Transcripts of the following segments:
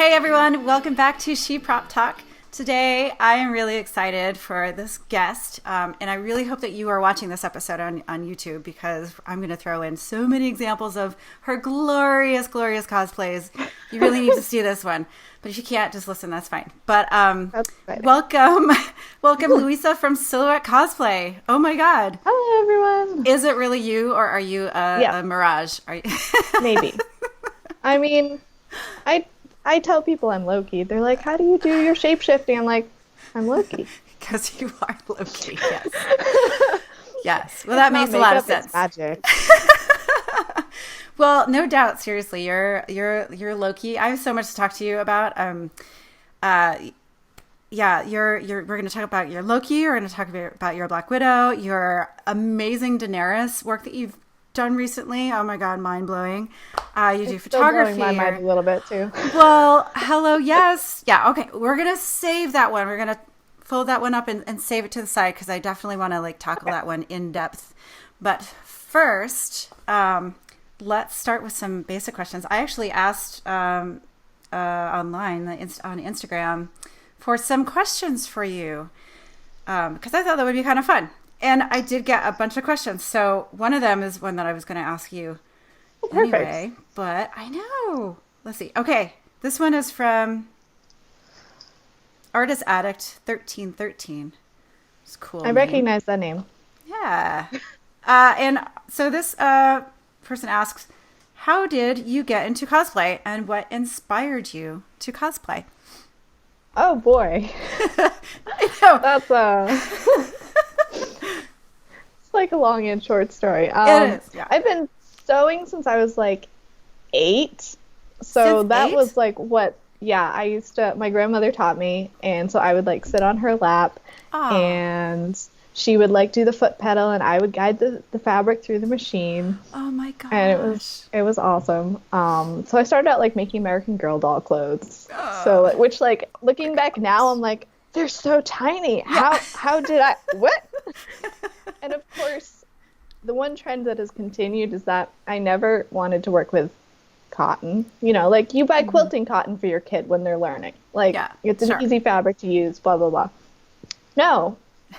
Hey everyone, welcome back to ShePropTalk. Today I am really excited for this guest, and I really hope that you are watching this episode on YouTube because I'm going to throw in so many examples of her glorious, glorious cosplays. You really need to see this one, but if you can't, just listen, that's fine. But welcome Luisa from Silhouette Cosplay. Oh my God. Hello everyone. Is it really you or are you a mirage? Are you... Maybe. I mean, I tell people I'm Loki. They're like, how do you do your shape-shifting? I'm like, I'm Loki. Because you are Loki, yes. Yes. Well, that makes a lot of sense. It's magic. Well, no doubt. Seriously, you're Loki. I have so much to talk to you about. We're going to talk about your Loki. We're going to talk about your Black Widow, your amazing Daenerys work that you've done recently. Oh my God, mind blowing. You do photography. Still blowing my mind a little bit too. Well, hello, yes. Yeah, okay. We're going to save that one. We're going to fold that one up and save it to the side because I definitely want to tackle that one in depth. But first, let's start with some basic questions. I actually asked online on Instagram for some questions for you because I thought that would be kind of fun. And I did get a bunch of questions. So one of them is one that I was going to ask you anyway. But I know. Let's see. Okay. This one is from Artist Addict 1313. It's cool. I recognize that name. Yeah. And so this person asks, how did you get into cosplay and what inspired you to cosplay? Oh, boy. I know. That's it's like a long and short story. It is, yeah. I've been sewing since I was 8. So Since that 8? was my grandmother taught me. And so I would sit on her lap and she would do the foot pedal and I would guide the fabric through the machine. Oh my gosh. And it was awesome. So I started out making American Girl doll clothes. So which looking back now, I'm like, they're so tiny. How did I what? And of course, the one trend that has continued is that I never wanted to work with cotton. You buy quilting cotton for your kid when they're learning. It's an easy fabric to use, blah, blah, blah. No,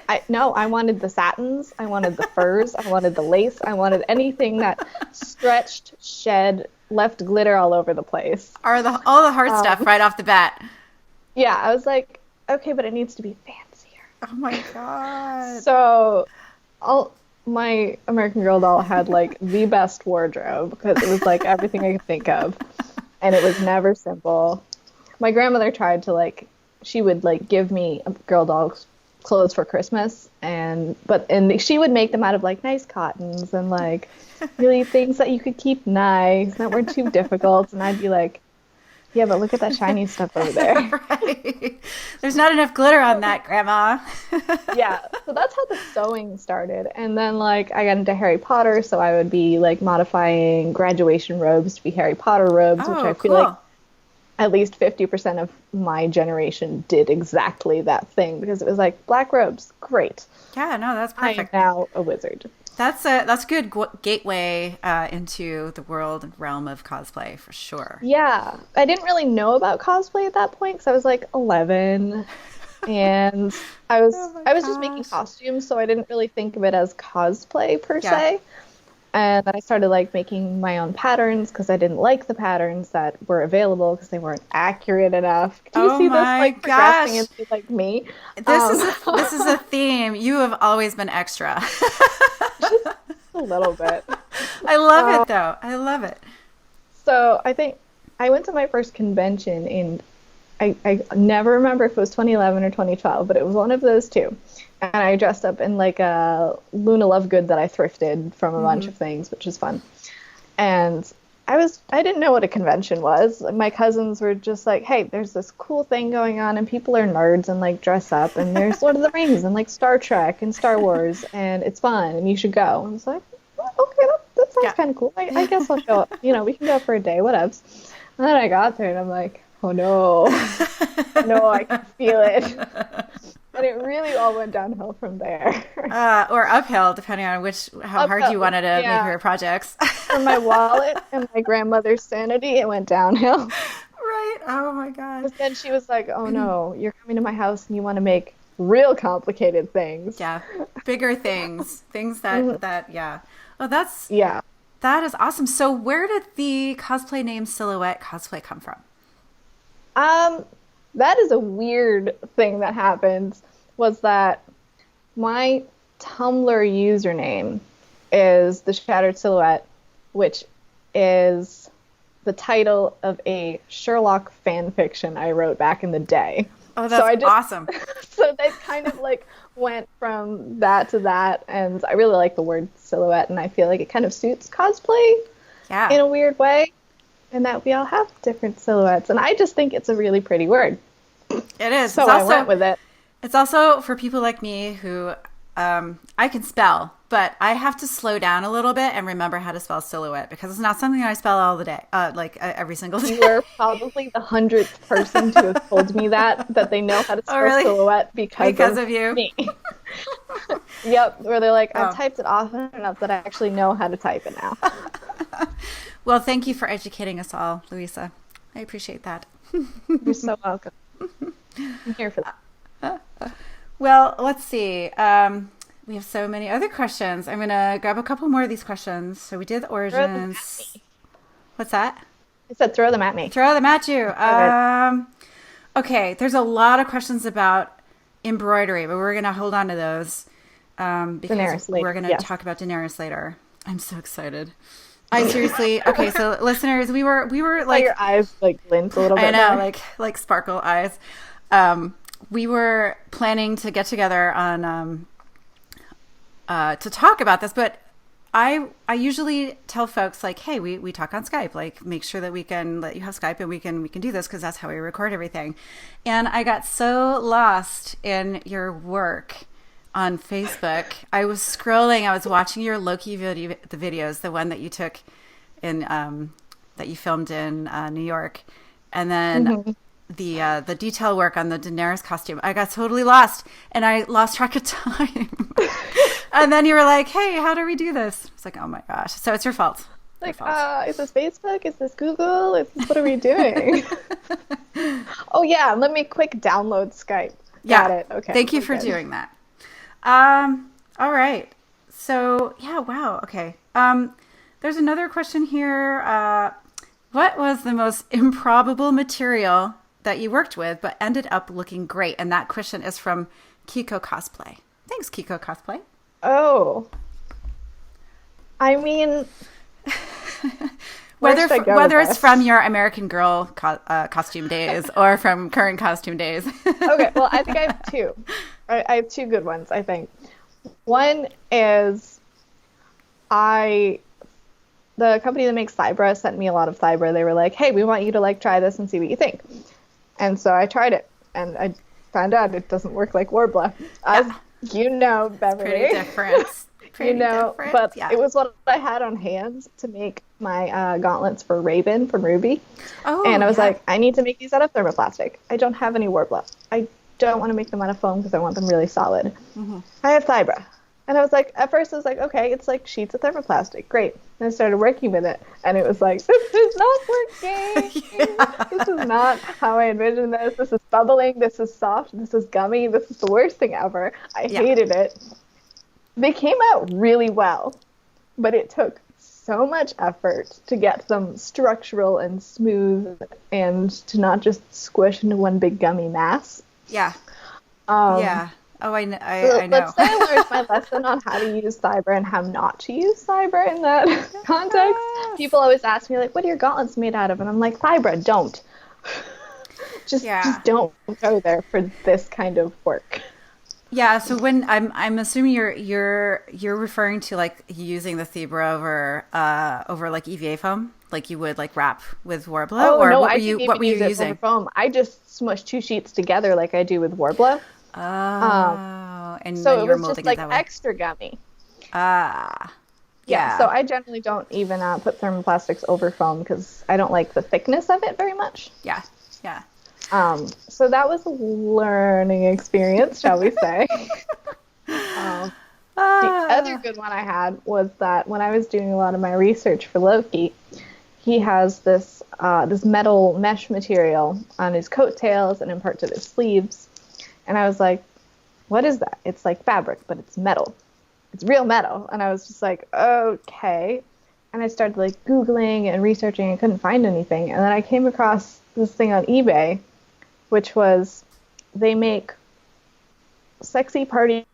I wanted the satins. I wanted the furs. I wanted the lace. I wanted anything that stretched, shed, left glitter all over the place. All the hard stuff right off the bat. Yeah, I was like, okay, but it needs to be fancier. Oh my God. So my American Girl doll had the best wardrobe because it was everything I could think of. And it was never simple. My grandmother tried to she would give me girl doll clothes for Christmas and she would make them out of nice cottons and really things that you could keep nice that weren't too difficult. And I'd be like, yeah, but look at that shiny stuff over there. Right. There's not enough glitter on that, Grandma. Yeah. So that's how the sewing started. And then I got into Harry Potter, so I would be modifying graduation robes to be Harry Potter robes, which I feel at least 50% of my generation did exactly that thing because it was black robes, great. Yeah, no, that's perfect. I am now a wizard. That's a good gateway into the world and realm of cosplay for sure. Yeah, I didn't really know about cosplay at that point because I was 11, and I was just making costumes, so I didn't really think of it as cosplay per se. And then I started making my own patterns because I didn't like the patterns that were available because they weren't accurate enough. Do you see this progressing into me? This is a theme. You have always been extra. Just a little bit. I love it though. I love it. So I think I went to my first convention in I never remember if it was 2011 or 2012, but it was one of those two. And I dressed up in a Luna Lovegood that I thrifted from a bunch of things, which is fun. And I didn't know what a convention was. My cousins were just like, hey, there's this cool thing going on and people are nerds and dress up and there's Lord of the Rings and Star Trek and Star Wars and it's fun and you should go. And I was like, well, okay, that sounds kind of cool. I guess I'll show up. We can go for a day, whatevs. And then I got there and I'm like, oh no, no, I can feel it. And it really all went downhill from there. Or uphill, depending on how hard you wanted to make your projects. For my wallet and my grandmother's sanity, it went downhill. right. Oh my God. But then she was like, oh no, you're coming to my house and you want to make real complicated things. Yeah. Bigger things. Things that, yeah. Oh, Yeah. that is awesome. So where did the cosplay name Silhouette Cosplay come from? That is a weird thing that happened, was that my Tumblr username is the Shattered Silhouette, which is the title of a Sherlock fan fiction I wrote back in the day. Oh, that's awesome. So they kind of like went from that to that, and I really like the word silhouette, and I feel like it kind of suits cosplay in a weird way, and that we all have different silhouettes, and I just think it's a really pretty word. It is. So I went with it. It's also for people like me who I can spell, but I have to slow down a little bit and remember how to spell silhouette because it's not something I spell all the day, every single day. You are probably the 100th person to have told me that they know how to spell silhouette because of you. Me. Yep, where they're like, I've typed it often enough that I actually know how to type it now. Well, thank you for educating us all, Luisa. I appreciate that. You're so welcome. I'm here for that. Well, let's see. We have so many other questions. I'm going to grab a couple more of these questions. So we did the origins. What's that? I said throw them at me. Throw them at you. Okay, there's a lot of questions about embroidery, but we're going to hold on to those because we're going to talk about Daenerys later. I'm so excited. I seriously. Okay, so listeners, we were like your eyes like glint a little bit. I know, like sparkle eyes. We were planning to get together on to talk about this, but I usually tell folks like, hey, we talk on Skype, like make sure that we can let you have Skype and we can do this because that's how we record everything. And I got so lost in your work on Facebook. I was scrolling, I was watching your Loki the videos, the one that you took in that you filmed in New York, and then the detail work on the Daenerys costume. I got totally lost and I lost track of time. And then you were like, hey, how do we do this? It's like, oh my gosh. So it's your fault. Like, is this Facebook? Is this Google? What are we doing? Oh yeah, let me quick download Skype. Got it. Okay. Thank you for doing that. All right. So yeah, wow. Okay. There's another question here. What was the most improbable material that you worked with but ended up looking great? And that question is from Kiko Cosplay. Thanks, Kiko Cosplay. Oh. I mean, whether it's from your American Girl costume days or from current costume days. Okay, well, I think I have two. I have two good ones, I think. One is the company that makes Thybra sent me a lot of Thybra. They were like, hey, we want you to like try this and see what you think. And so I tried it, and I found out it doesn't work like RWBY. As you know, Beverly. It's pretty different. But it was what I had on hand to make my gauntlets for Raven from RWBY. Oh, and I was like, I need to make these out of thermoplastic. I don't have any RWBY. I don't want to make them out of foam because I want them really solid. Mm-hmm. I have Thybra. And I was like, at first I was like, okay, it's like sheets of thermoplastic. Great. And I started working with it. And it was like, this is not working. This is not how I envisioned this. This is bubbling. This is soft. This is gummy. This is the worst thing ever. I hated it. They came out really well, but it took so much effort to get them structural and smooth and to not just squish into one big gummy mass. Yeah. Yeah. Oh, I know. Let's say I learned my lesson on how to use Thybra and how not to use Thybra in that context. People always ask me, like, what are your gauntlets made out of? And I'm like, Thybra, don't. Just don't go there for this kind of work. Yeah, so when I'm assuming you're referring to like using the Thybra over like EVA foam, like you would like wrap with RWBY, or no, what were you using? Over foam. I just smushed two sheets together like I do with RWBY. Oh, and so then it was just like extra gummy. Yeah. So I generally don't even put thermoplastics over foam because I don't like the thickness of it very much. Yeah. So that was a learning experience, shall we say. The other good one I had was that when I was doing a lot of my research for Loki, he has this this metal mesh material on his coattails and in parts of his sleeves. And I was like, what is that? It's like fabric, but it's metal. It's real metal. And I was just like, okay. And I started like Googling and researching and couldn't find anything. And then I came across this thing on eBay, which was they make sexy party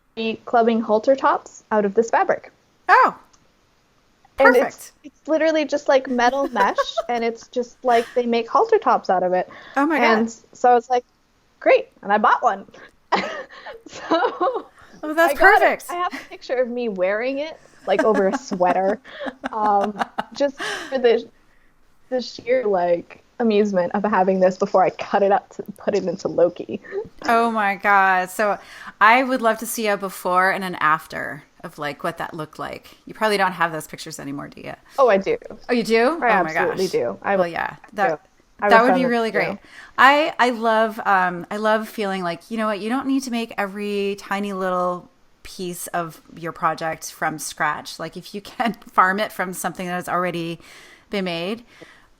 clubbing halter tops out of this fabric. Oh, perfect. And it's literally just like metal mesh, and it's just like they make halter tops out of it. Oh my God. And so I was like, great. And I bought one. Oh, that's perfect. I have a picture of me wearing it, like over a sweater, just for the sheer like amusement of having this before I cut it up to put it into Loki. Oh my God. So I would love to see a before and an after of like what that looked like. You probably don't have those pictures anymore, do you? Oh, I do. Oh, you do? I absolutely do. Well, yeah. That would be really great. I love feeling like, you know what, you don't need to make every tiny little piece of your project from scratch. Like if you can farm it from something that has already been made.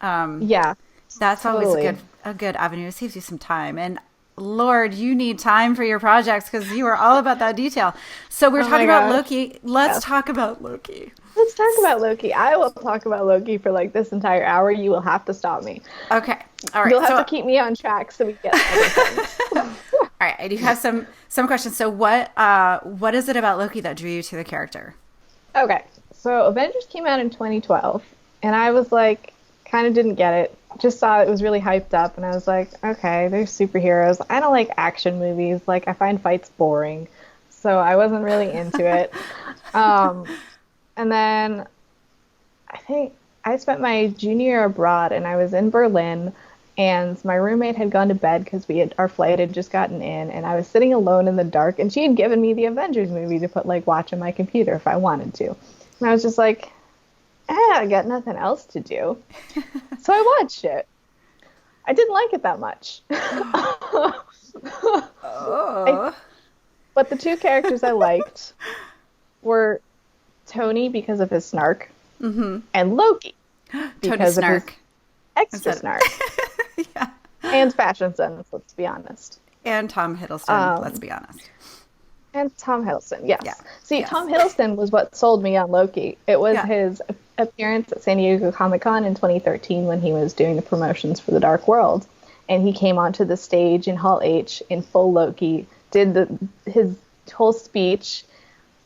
Yeah. That's totally. always a good avenue. It saves you some time. And Lord, you need time for your projects because you are all about that detail. So we're talking about Loki. Let's talk about Loki. Let's talk about Loki. I will talk about Loki for like this entire hour. You will have to stop me. Okay. All right. You'll have to keep me on track so we get everything. All right. I do have some questions. So what is it about Loki that drew you to the character? Okay. So Avengers came out in 2012, and I was like, kind of didn't get it. Just saw it was really hyped up, and I was like, okay, they're superheroes. I don't like action movies. Like, I find fights boring. So I wasn't really into it. And then I think I spent my junior year abroad, and I was in Berlin, and my roommate had gone to bed because our flight had just gotten in, and I was sitting alone in the dark, and she had given me the Avengers movie to watch on my computer if I wanted to. And I was just like, I got nothing else to do. So I watched it. I didn't like it that much. But the two characters I liked were Tony because of his snark, and Loki because of his extra snark. Yeah. And fashion sense, let's be honest. And Tom Hiddleston, let's be honest. And Tom Hiddleston, yes. Yeah. See, yes. Tom Hiddleston was what sold me on Loki. It was his appearance at San Diego Comic-Con in 2013 when he was doing the promotions for The Dark World. And he came onto the stage in Hall H in full Loki, did his whole speech,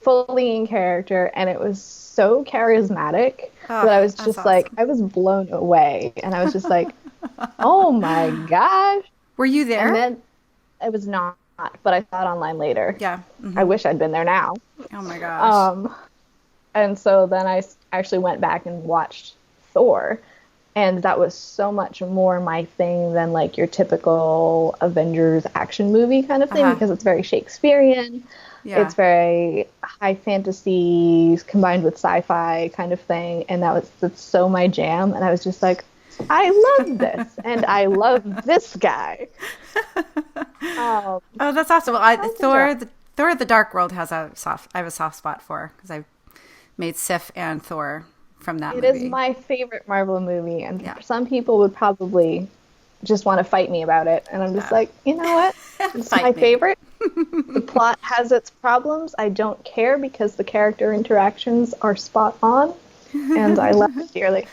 fully in character, and it was so charismatic that I was just like, I was blown away. And I was just like, oh my gosh. Were you there? And then I was not, but I saw it online later. Yeah. Mm-hmm. I wish I'd been there now. Oh my gosh. And so then I actually went back and watched Thor, and that was so much more my thing than like your typical Avengers action movie kind of thing, because it's very Shakespearean. Yeah. It's very high fantasy combined with sci-fi kind of thing, and that's so my jam. And I was just like, I love this, and I love this guy. Oh, that's awesome. Well, Thor: The Dark World I have a soft spot for, because I made Sif and Thor from that movie. It is my favorite Marvel movie, and some people would probably just want to fight me about it, and I'm just like, you know what? It's my favorite. The plot has its problems. I don't care because the character interactions are spot on, and I love it dearly.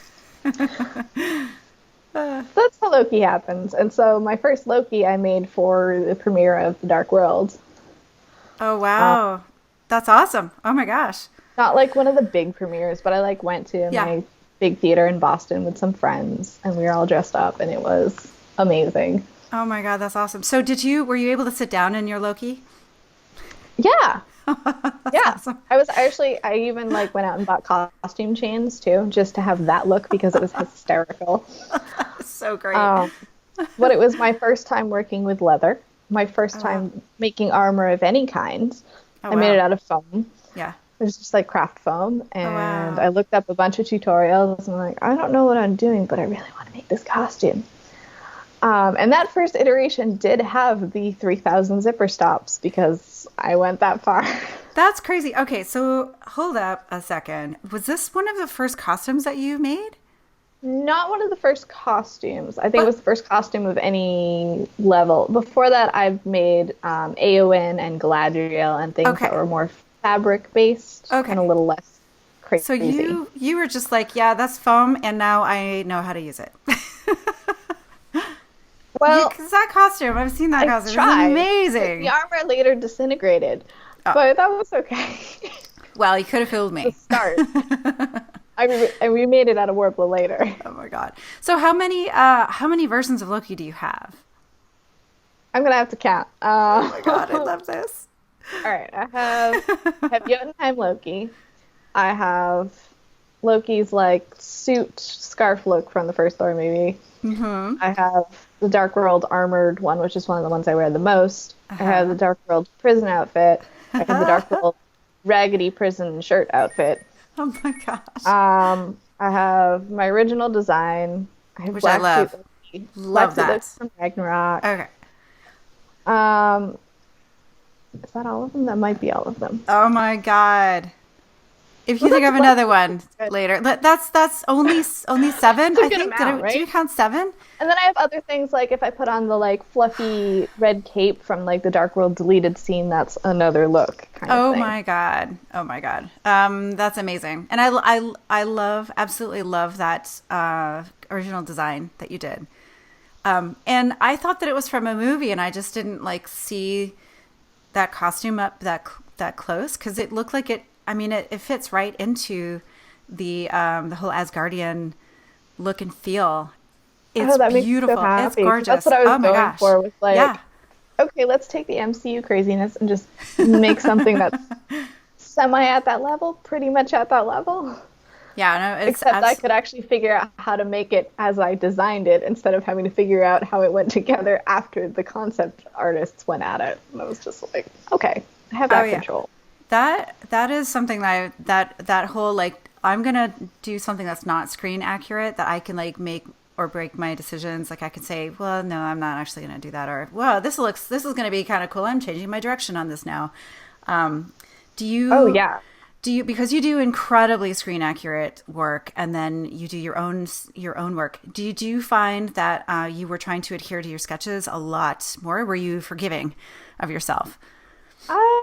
That's how Loki happens. And so my first Loki I made for the premiere of The Dark World. Oh, wow. That's awesome. Oh, my gosh. Not like one of the big premieres, but I went to my big theater in Boston with some friends, and we were all dressed up, and it was amazing. Oh, my God. That's awesome. So were you able to sit down in your Loki? Yeah. Yeah. Awesome. I even went out and bought costume chains too, just to have that look, because it was hysterical. So great. But it was my first time working with leather, my first time making armor of any kind. I made it out of foam. Yeah. It was just craft foam, and I looked up a bunch of tutorials, and I'm like, I don't know what I'm doing, but I really want to make this costume. And that first iteration did have the 3,000 zipper stops because I went that far. That's crazy. Okay, so hold up a second. Was this one of the first costumes that you made? No, not one of the first costumes. I think it was the first costume of any level. Before that, I've made Aowen and Galadriel and things that were more fabric based and a little less crazy. So you were just like, yeah, that's foam, and now I know how to use it. Well, because that costume, I've seen that costume. It's amazing. The armor later disintegrated, but that was okay. Well, you could have fooled me. The start. We made it out of Warbler later. Oh my god! So how many versions of Loki do you have? I'm gonna have to count. Oh my god, I love this. All right, I have Jotunheim Loki. I have Loki's like suit scarf look from the first Thor movie. Mm-hmm. I have the Dark World armored one, which is one of the ones I wear the most. I have the Dark World prison outfit. I have the Dark World raggedy prison shirt outfit. Oh my gosh. I have my original design. I have which I love. Love that. From Ragnarok. Okay. Is that all of them? That might be all of them. Oh my god. If you think of another one later, that's only 7. I think. Right? Did you count 7? And then I have other things like if I put on the like fluffy red cape from like the Dark World deleted scene, that's another look. Kind of thing. My god! Oh my god! That's amazing, and I absolutely love that original design that you did. And I thought that it was from a movie, and I just didn't like see that costume up that close because it looked like it. I mean, it fits right into the whole Asgardian look and feel. It's beautiful. So it's gorgeous. That's what I was going for. Was like, okay, let's take the MCU craziness and just make something that's semi at that level, pretty much at that level. Yeah, no, except I could actually figure out how to make it as I designed it instead of having to figure out how it went together after the concept artists went at it. And I was just like, okay, I have that control. That is something that whole like I'm gonna do something that's not screen accurate that I can like make or break my decisions. Like I can say, well, no, I'm not actually gonna do that, or well, this is gonna be kind of cool. I'm changing my direction on this now. Do you? Oh yeah. Do you, because you do incredibly screen accurate work, and then you do your own work? Do you find that you were trying to adhere to your sketches a lot more? Were you forgiving of yourself? I'm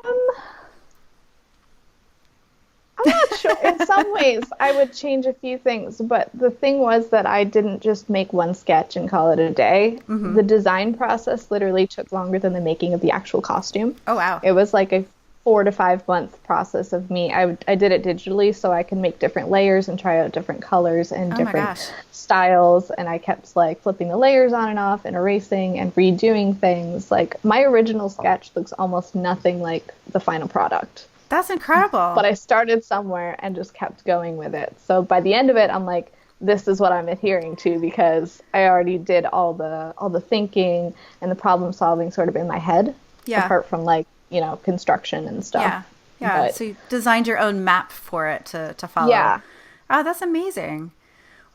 not sure. In some ways, I would change a few things, but the thing was that I didn't just make one sketch and call it a day. Mm-hmm. The design process literally took longer than the making of the actual costume. Oh, wow. It was like a 4 to 5 month process of me. I did it digitally so I can make different layers and try out different colors and different styles. And I kept like flipping the layers on and off and erasing and redoing things. Like my original sketch looks almost nothing like the final product. That's incredible. But I started somewhere and just kept going with it. So by the end of it, I'm like, this is what I'm adhering to because I already did all the thinking and the problem solving sort of in my head. Yeah. Apart from like, you know, construction and stuff. Yeah. Yeah. But, so you designed your own map for it to follow. Yeah. Oh, that's amazing.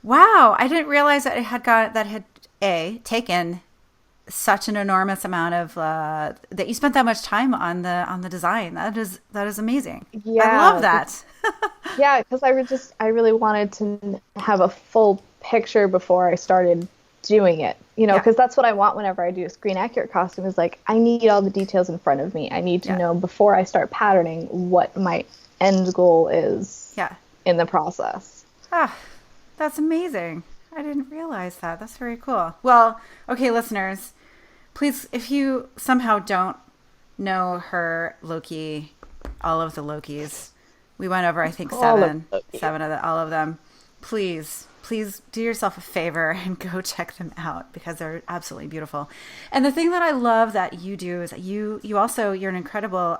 Wow. I didn't realize that it had taken such an enormous amount of that you spent that much time on the design. That is amazing. Yeah, I love that. Yeah, because I really wanted to have a full picture before I started doing it. You know, because that's what I want whenever I do a screen accurate costume is like I need all the details in front of me. I need to know before I start patterning what my end goal is. Yeah. In the process. Ah, that's amazing. I didn't realize that. That's very cool. Well, okay, listeners, please, if you somehow don't know her Loki, all of the Lokis, we went over, I think, seven of all of them. Please do yourself a favor and go check them out because they're absolutely beautiful. And the thing that I love that you do is that you're an incredible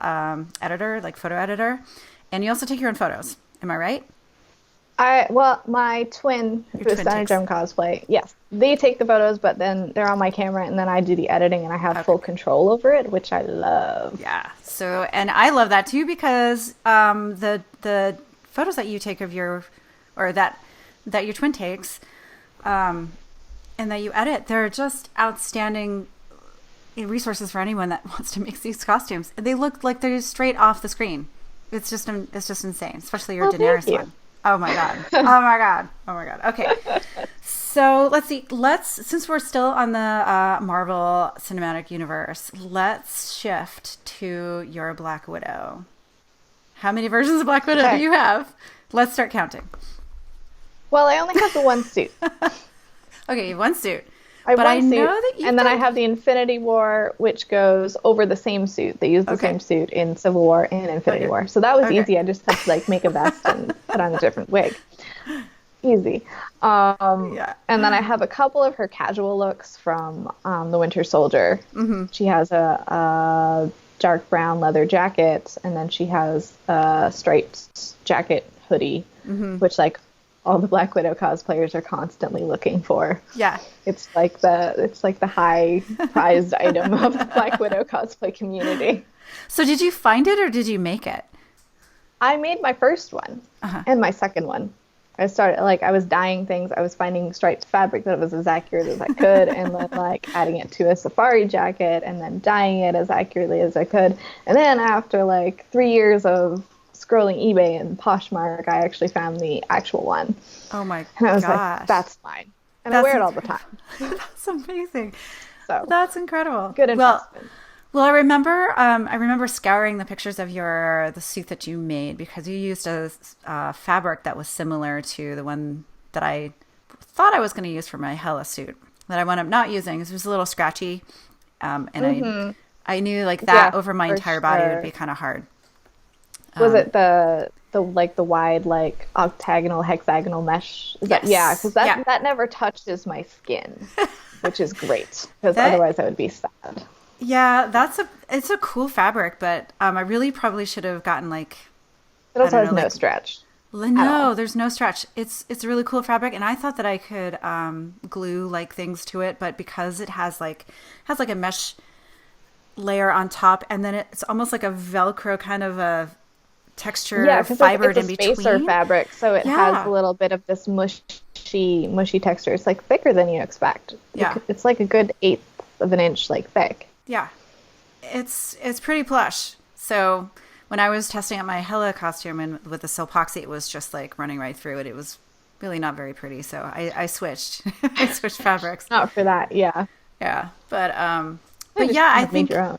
editor, like photo editor, and you also take your own photos. Am I right? My twin, who's SheProp Cosplay, yes, they take the photos, but then they're on my camera, and then I do the editing, and I have full control over it, which I love. Yeah. So, and I love that too because the photos that you take of that your twin takes, and that you edit, they're just outstanding resources for anyone that wants to make these costumes. They look like they're straight off the screen. It's just insane, especially your Daenerys one. Oh my god. Oh my god. Oh my god. Okay. So let's see. Since we're still on the Marvel Cinematic Universe, let's shift to your Black Widow. How many versions of Black Widow do you have? Let's start counting. Well, I only have the one suit. Okay, you have one suit. I know that and then I have the Infinity War, which goes over the same suit. They use the same suit in Civil War and Infinity War. So that was easy. I just had to like make a vest and put on a different wig. Easy. And then I have a couple of her casual looks from The Winter Soldier. Mm-hmm. She has a dark brown leather jacket, and then she has a striped jacket hoodie, which like all the Black Widow cosplayers are constantly looking for. Yeah. It's like the high prized item of the Black Widow cosplay community. So did you find it or did you make it? I made my first one and my second one. I started I was dyeing things. I was finding striped fabric that was as accurate as I could, and then like adding it to a safari jacket, and then dyeing it as accurately as I could. And then after like 3 years of scrolling eBay and Poshmark, I actually found the actual one. Oh my gosh. And I was like, that's mine. And I wear it all the time. That's amazing. So that's incredible. Good investment. Well, I remember scouring the pictures of the suit that you made because you used a fabric that was similar to the one that I thought I was going to use for my Hela suit that I wound up not using. It was a little scratchy, and I knew like that over my entire body would be kind of hard. Was it the wide like octagonal hexagonal mesh? Because that never touches my skin, which is great because otherwise I would be sad. Yeah, it's a cool fabric, but I really probably should have gotten like. It also has no stretch. No, there's no stretch. It's a really cool fabric, and I thought that I could glue like things to it, but because it has like a mesh layer on top, and then it's almost like a Velcro kind of a texture fibered in between. It's a spacer fabric, so it has a little bit of this mushy texture. It's like thicker than you expect. Yeah, it's like a good 1/8 of an inch like thick. Yeah, it's pretty plush. So when I was testing out my Hela costume and with the Silpoxy, it was just like running right through it. It was really not very pretty. So I switched. I switched fabrics. Not for that, yeah. Yeah, but yeah, I think, your own.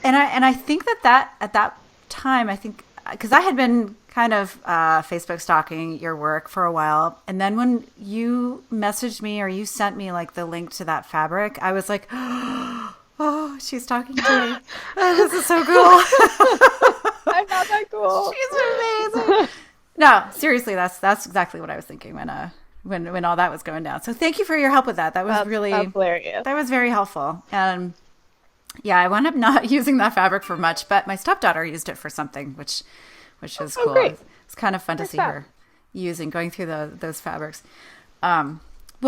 and I think that at that time, I think because I had been kind of Facebook stalking your work for a while, and then when you messaged me or you sent me like the link to that fabric, I was like. Oh, she's talking to me. Oh, this is so cool. I'm not that cool. She's amazing. No, seriously, that's exactly what I was thinking when all that was going down. So thank you for your help with that. That was that's hilarious. That was very helpful. And yeah, I wound up not using that fabric for much, but my stepdaughter used it for something, which was cool. Great. It's kind of fun to see her going through those fabrics. Well,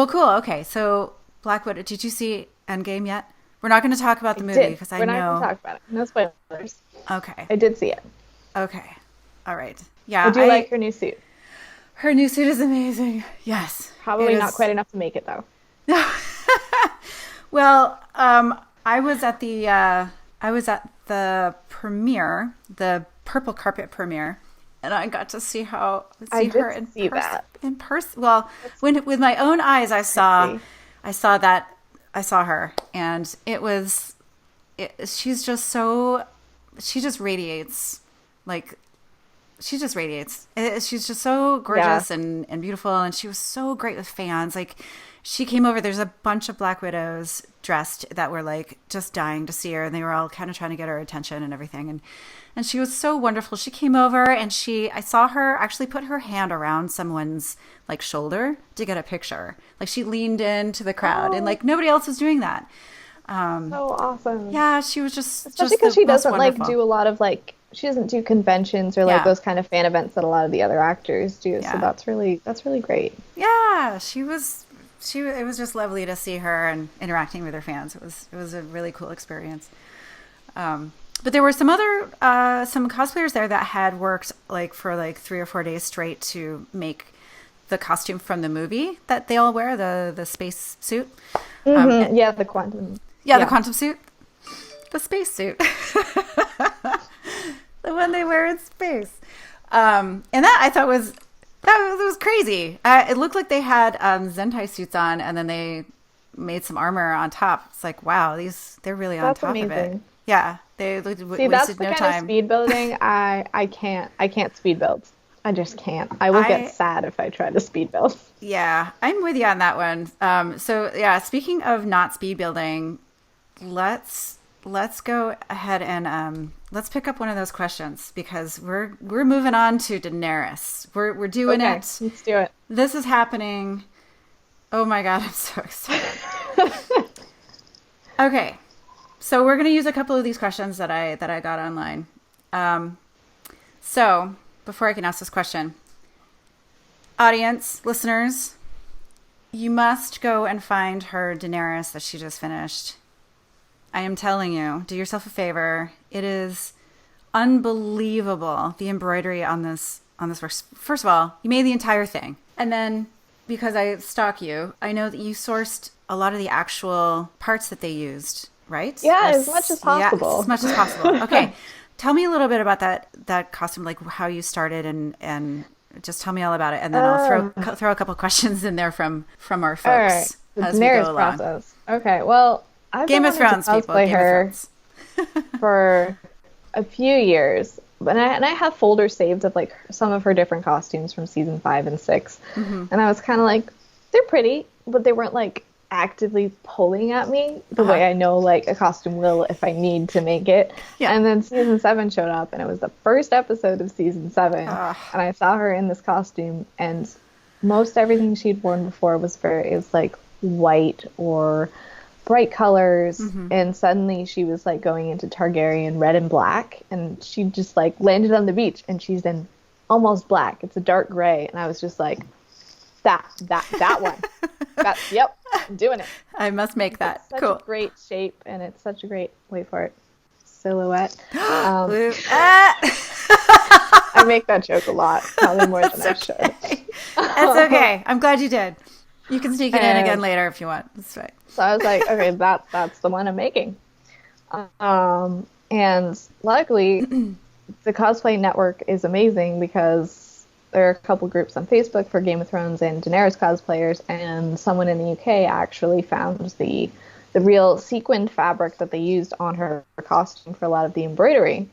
cool. Okay, so Black Widow. Did you see Endgame yet? We're not going to talk about the movie because I know. We're not going to talk about it. No spoilers. Okay. I did see it. Okay. All right. Yeah. I do like her new suit. Her new suit is amazing. Yes. Probably not quite enough to make it though. Well, I was at the premiere, the purple carpet premiere, and I got to see her in person. Well, with my own eyes, I saw her, and she just radiates. She's just so gorgeous and beautiful, and she was so great with fans. Like, she came over, there's a bunch of Black Widows dressed that were like just dying to see her, and they were all kind of trying to get her attention and everything, and she was so wonderful. She came over, and I saw her actually put her hand around someone's like shoulder to get a picture. Like, she leaned into the crowd, and like nobody else was doing that. So awesome. Yeah, she was just especially because she doesn't like do a lot of like, she doesn't do conventions or like those kind of fan events that a lot of the other actors do. Yeah. So that's really great. Yeah, it was just lovely to see her and interacting with her fans. It was a really cool experience. But there were some other some cosplayers there that had worked like for like 3 or 4 days straight to make the costume from the movie that they all wear, the space suit. The quantum. Yeah, the quantum suit. The space suit. The one they wear in space. And that I thought was That was crazy. It looked like they had Zentai suits on, and then they made some armor on top. It's like, wow, they're really on top of it. Yeah, they See, that's the no kind time. of speed building I can't speed build. I just can't. I will get sad if I try to speed build. Yeah, I'm with you on that one. So yeah, speaking of not speed building, let's go ahead and let's pick up one of those questions because we're moving on to Daenerys. We're doing it. Let's do it. This is happening. Oh my God, I'm so excited. Okay. So we're going to use a couple of these questions that I got online. So before I can ask this question, audience, listeners, you must go and find her Daenerys that she just finished. I am telling you, do yourself a favor. It is unbelievable, the embroidery on this verse. First of all, you made the entire thing. And then, because I stalk you, I know that you sourced a lot of the actual parts that they used, right? Yeah, as much as possible. Yeah, as much as possible. Okay. Tell me a little bit about that costume, like how you started and just tell me all about it. And then I'll throw a couple questions in there from our folks all right. as The we Daenerys go along. process. Okay, well, I've Game been of wanting Thrones, to people. cosplay Game of her Thrones. for a few years. And I have folders saved of like some of her different costumes from season 5 and 6. Mm-hmm. And I was kind of like, they're pretty, but they weren't like actively pulling at me the way I know like a costume will if I need to make it. Yeah. And then season 7 showed up and it was the first episode of season 7. And I saw her in this costume and most everything she'd worn before was like white or bright colors, and suddenly she was like going into Targaryen red and black, and she just like landed on the beach and she's in almost black. It's a dark gray, and I was just like, that one. Yep, I'm doing it. I must make that. It's such cool. a great shape, and it's such a great, wait for it, silhouette. I make that joke a lot, probably more than I should. It's okay. I'm glad you did. You can sneak it in again later if you want. That's right. So I was like, okay, that's the one I'm making. And luckily, the cosplay network is amazing because there are a couple groups on Facebook for Game of Thrones and Daenerys cosplayers, and someone in the UK actually found the real sequined fabric that they used on her costume for a lot of the embroidery.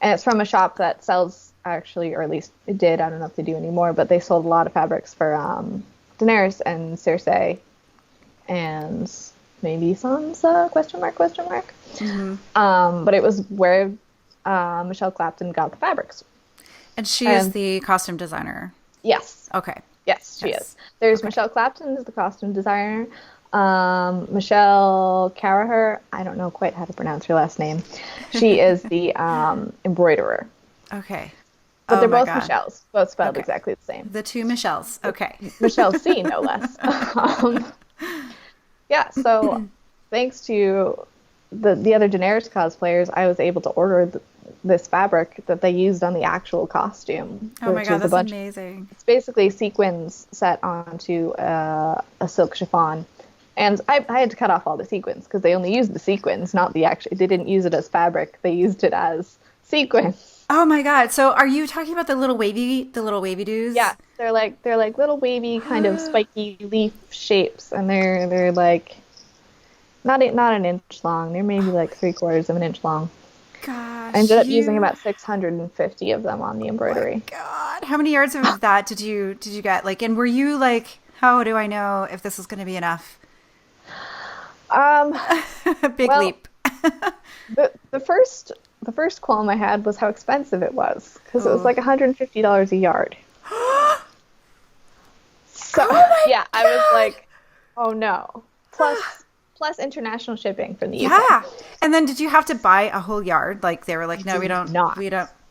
And it's from a shop that sells, actually, or at least it did, I don't know if they do anymore, but they sold a lot of fabrics for Daenerys and Cersei and maybe Sansa, question mark. Mm-hmm. But it was where Michelle Clapton got the fabrics. And she is the costume designer. Yes. Okay. Yes, she is. There's Michelle Clapton is the costume designer. Michelle Carraher, I don't know quite how to pronounce her last name. She is the embroiderer. Okay. But they're both Michelles, both spelled exactly the same. The two Michelles. Okay. Michelle C, no less. Yeah, so thanks to the other Daenerys cosplayers, I was able to order this fabric that they used on the actual costume. Oh my God, that's amazing. It's basically sequins set onto a silk chiffon. And I had to cut off all the sequins because they only used the sequins, not the actual. They didn't use it as fabric. They used it as sequins. Oh my God! So are you talking about the little wavy doos? Yeah, they're like little wavy kind of spiky leaf shapes, and they're like not an inch long. They're maybe like 3/4 of an inch long. Gosh! I ended up using about 650 of them on the embroidery. Oh my God! How many yards of that did you get? Like, and were you like, how do I know if this is going to be enough? Big leap. The first qualm I had was how expensive it was because it was like $150 a yard. So yeah, I was like, oh no. Plus international shipping from the UK. Yeah. And then did you have to buy a whole yard? Like they were like, no, we don't.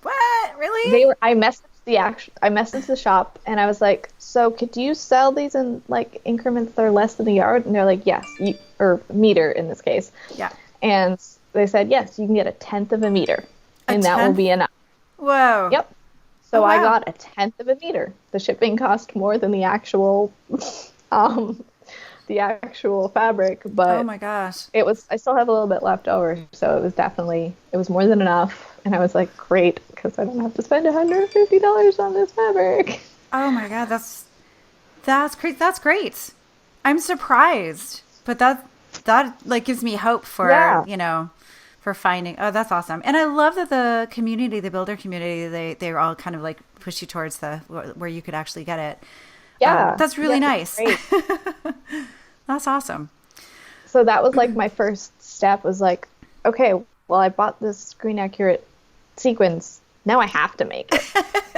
What? Really? I messaged the shop and I was like, so could you sell these in like increments that are less than a yard? And they're like, yes, or meter in this case. Yeah. And they said, yes, you can get 1/10 of a meter, and that will be enough. Whoa. Yep. So I got 1/10 of a meter. The shipping cost more than the actual fabric, but oh my gosh, I still have a little bit left over, so it was more than enough. And I was like, great, because I don't have to spend $150 on this fabric. Oh my God, that's great. That's great. I'm surprised, but that like gives me hope for, Yeah. for finding. Oh, that's awesome. And I love that the community, the builder community, they're all kind of like push you towards the where you could actually get it. Yeah. That's really Yeah, nice. great. That's awesome. So that was like my first step was like, okay, well, I bought this screen accurate sequence. Now I have to make it.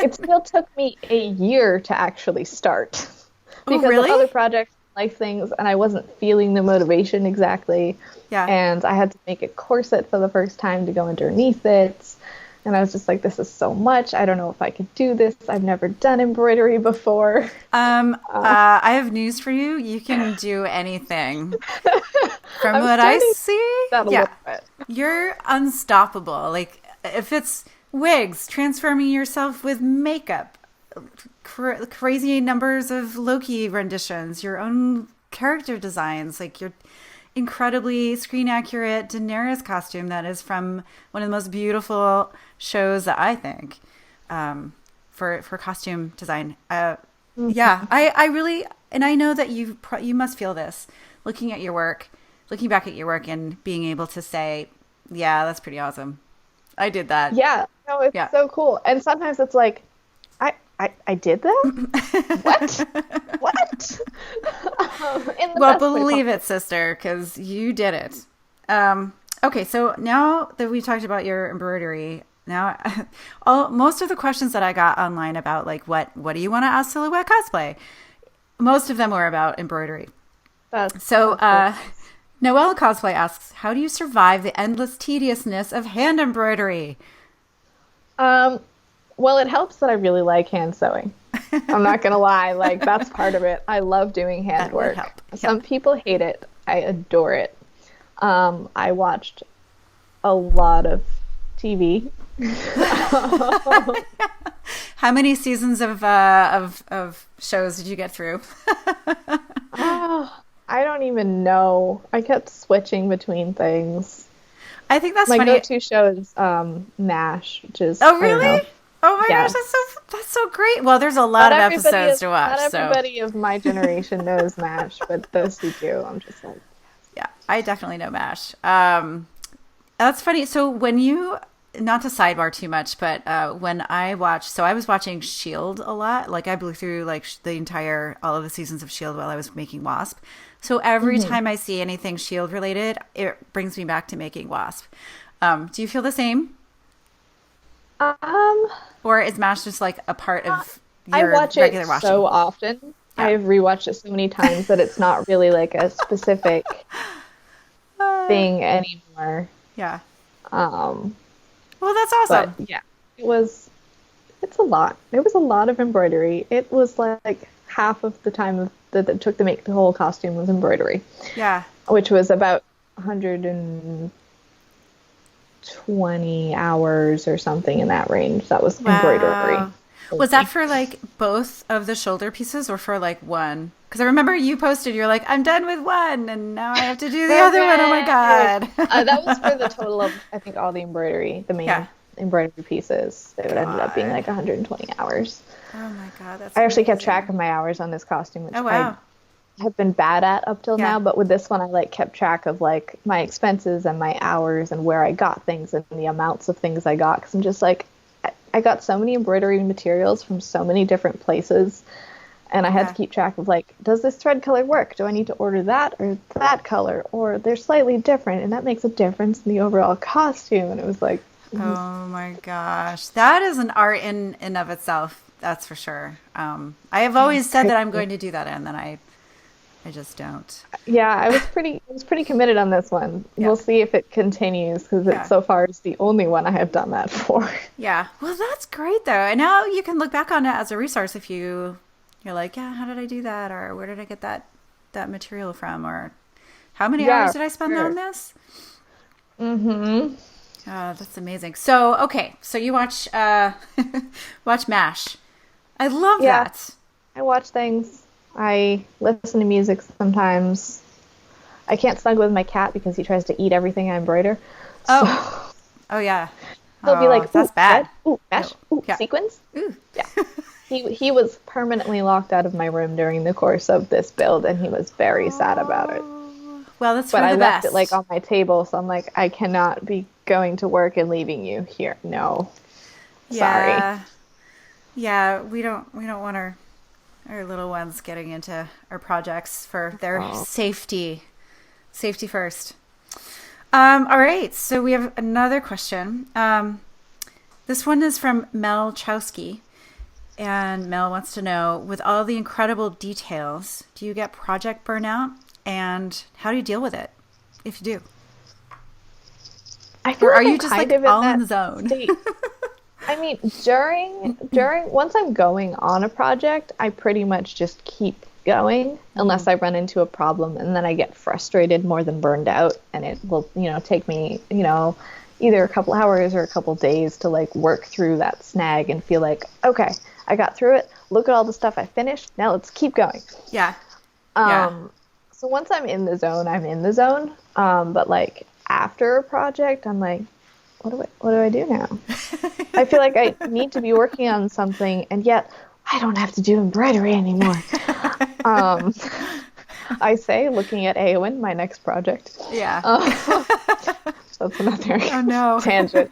It still took me a year to actually start because really? of other projects, life things, and I wasn't feeling the motivation exactly. Yeah. And I had to make a corset for the first time to go underneath it. And I was just like, this is so much. I don't know if I could do this. I've never done embroidery before. I have news for you. You can do anything. From I'm what I starting see, that a yeah, little bit. you're unstoppable. Like if it's wigs, transforming yourself with makeup, crazy numbers of Loki renditions, your own character designs, like your incredibly screen accurate Daenerys costume that is from one of the most beautiful shows that I think for costume design. Yeah, I really, and I know that you must feel this looking at your work, looking back at your work and being able to say, yeah, that's pretty awesome. I did that. Yeah, no, it's Yeah. so cool. And sometimes it's like, I did that? What? What? In the Well, best way believe possible. it, sister, because you did it. Okay, so now that we talked about your embroidery, now most of the questions that I got online about like what do you want to ask Silhouette Cosplay, most of them were about embroidery. So Noelle Cosplay asks, how do you survive the endless tediousness of hand embroidery? Well, it helps that I really like hand sewing. I'm not gonna lie, like that's part of it. I love doing That hand would work. help. Some people hate it. I adore it. I watched a lot of TV. How many seasons of shows did you get through? Oh, I don't even know. I kept switching between things. I think that's My funny. go-to show is MASH, which is Oh, I don't know. really? Oh my Yeah. gosh, that's so great. Well, there's a lot of episodes to watch. Not So everybody of my generation knows MASH, but those who do, I'm just like, yeah, I definitely know MASH. That's funny. So when you, not to sidebar too much, but when I watched, so I was watching Shield a lot. Like I blew through like all of the seasons of Shield while I was making Wasp. So every time I see anything Shield related, it brings me back to making Wasp. Do you feel the same? Or is MASH just like a part of I your watch regular it watching? so often. Yeah. I've rewatched it so many times that it's not really like a specific thing anymore. Yeah. Um, Well, that's awesome. but yeah, it's a lot. It was a lot of embroidery. It was like half of the time that it took to make the whole costume was embroidery, Yeah. which was about 120 hours or something in that range. That was embroidery. Wow. Was that for like both of the shoulder pieces or for like one? Because I remember you posted, you're like, I'm done with one and now I have to do the other one. Oh my God. That was for the total of, I think, all the embroidery, the main Yeah. embroidery pieces. It ended up being like 120 hours. Oh my God. That's I actually kept amazing. track of my hours on this costume, which Oh, wow. I have been bad at up till Yeah. now. But with this one, I like kept track of like my expenses and my hours and where I got things and the amounts of things I got. Because I'm just like, I got so many embroidery materials from so many different places. And I had Yeah. to keep track of like, does this thread color work? Do I need to order that or that color? Or they're slightly different and that makes a difference in the overall costume. And it was like, Oh my gosh. That is an art in and of itself. That's for sure. I have always said that I'm going to do that and then I just don't. yeah, I was pretty committed on this one. Yeah. We'll see if it continues because Yeah. it so far is the only one I have done that for. Yeah. Well, that's great though. And now you can look back on it as a resource if you're like, yeah, how did I do that? Or where did I get that material from? Or how many Yeah, hours did I spend sure. on this? Mm-hmm. Oh, that's amazing. So, okay. So you watch watch MASH. I love Yeah. that. I watch things. I listen to music sometimes. I can't snuggle with my cat because he tries to eat everything I embroider. Oh. So Oh yeah. he'll be Oh, like, that's ooh, bad. thread, ooh, mesh, ooh, Yeah. sequins. Ooh. Yeah. He was permanently locked out of my room during the course of this build, and he was very sad about it. Well, that's But for I the left best. it like on my table, so I'm like, I cannot be going to work and leaving you here. No, sorry. Yeah. Yeah, we don't want our little ones getting into our projects for their Oh. safety. Safety first. All right, so we have another question. This one is from Mel Chowski. And Mel wants to know, with all the incredible details, do you get project burnout? And how do you deal with it, if you do? I feel Or like are you I'm just kind like of in all in that the zone? state. I mean, during once I'm going on a project, I pretty much just keep going unless I run into a problem, and then I get frustrated more than burned out, and it will, take me, either a couple hours or a couple days to like work through that snag and feel like, okay, I got through it. Look at all the stuff I finished. Now let's keep going. Yeah. Yeah. So once I'm in the zone, I'm in the zone. But like after a project, I'm like, what do I do now? I feel like I need to be working on something, and yet I don't have to do embroidery anymore. I say, looking at Eowyn, my next project. Yeah. That's another Oh, no. tangent.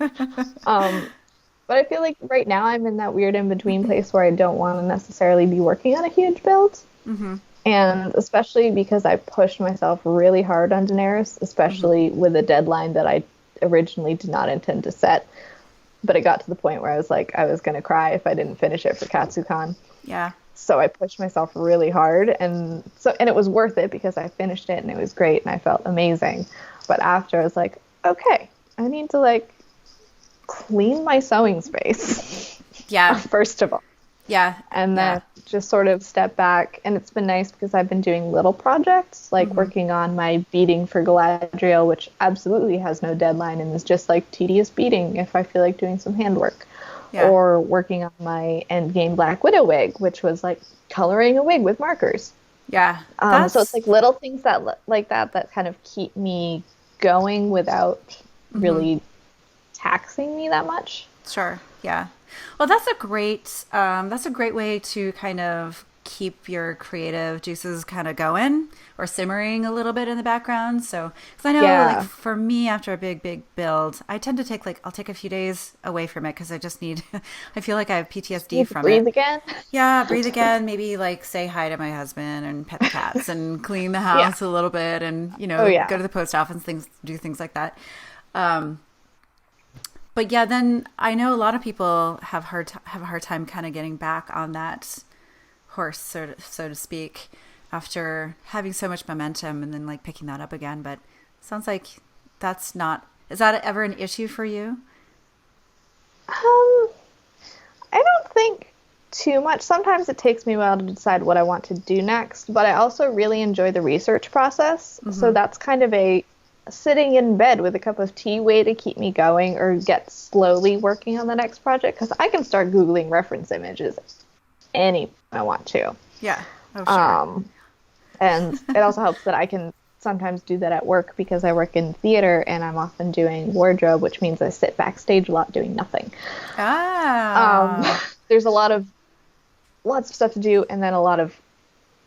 But I feel like right now I'm in that weird in-between place where I don't want to necessarily be working on a huge build. And especially because I pushed myself really hard on Daenerys, especially with a deadline that I originally did not intend to set. But it got to the point where I was like, I was going to cry if I didn't finish it for Katsukan. Yeah. So I pushed myself really hard, and it was worth it because I finished it and it was great and I felt amazing. But after I was like, okay, I need to like clean my sewing space. Yeah. First of all. Yeah. And then just sort of step back. And it's been nice because I've been doing little projects, like working on my beading for Galadriel, which absolutely has no deadline and is just like tedious beading if I feel like doing some handwork. Yeah. Or working on my Endgame Black Widow wig, which was like coloring a wig with markers. Yeah. So it's like little things that kind of keep me going without really taxing me that much. Sure. Yeah. Well, that's a great way to kind of keep your creative juices kind of going or simmering a little bit in the background. So, because I know, like for me, after a big build, I tend to take I'll take a few days away from it because I just need. I feel like I have PTSD from breathe it. Again. Yeah, breathe again. Maybe like say hi to my husband and pet the cats and clean the house a little bit and go to the post office, do things like that. But yeah, then I know a lot of people have a hard time kind of getting back on that horse, so to speak, after having so much momentum and then like picking that up again. But it sounds like is that ever an issue for you? I don't think too much. Sometimes it takes me a while to decide what I want to do next, but I also really enjoy the research process. So that's kind of a sitting in bed with a cup of tea way to keep me going or get slowly working on the next project, because I can start Googling reference images any I want to. Yeah. Oh, sure. And it also helps that I can sometimes do that at work because I work in theater and I'm often doing wardrobe, which means I sit backstage a lot doing nothing. There's lots of stuff to do and then a lot of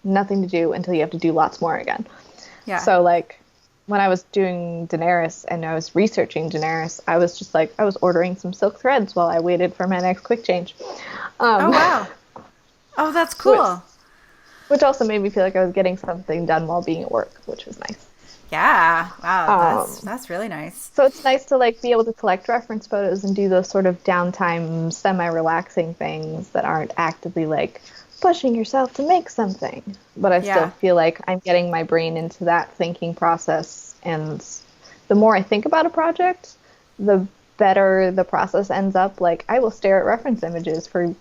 nothing to do until you have to do lots more again. Yeah. So like when I was doing Daenerys and I was researching Daenerys, I was just like, I was ordering some silk threads while I waited for my next quick change. Oh, wow. Oh, that's cool. Which also made me feel like I was getting something done while being at work, which was nice. Yeah. Wow. That's really nice. So it's nice to like be able to collect reference photos and do those sort of downtime, semi-relaxing things that aren't actively like pushing yourself to make something. But I still feel like I'm getting my brain into that thinking process. And the more I think about a project, the better the process ends up. Like I will stare at reference images for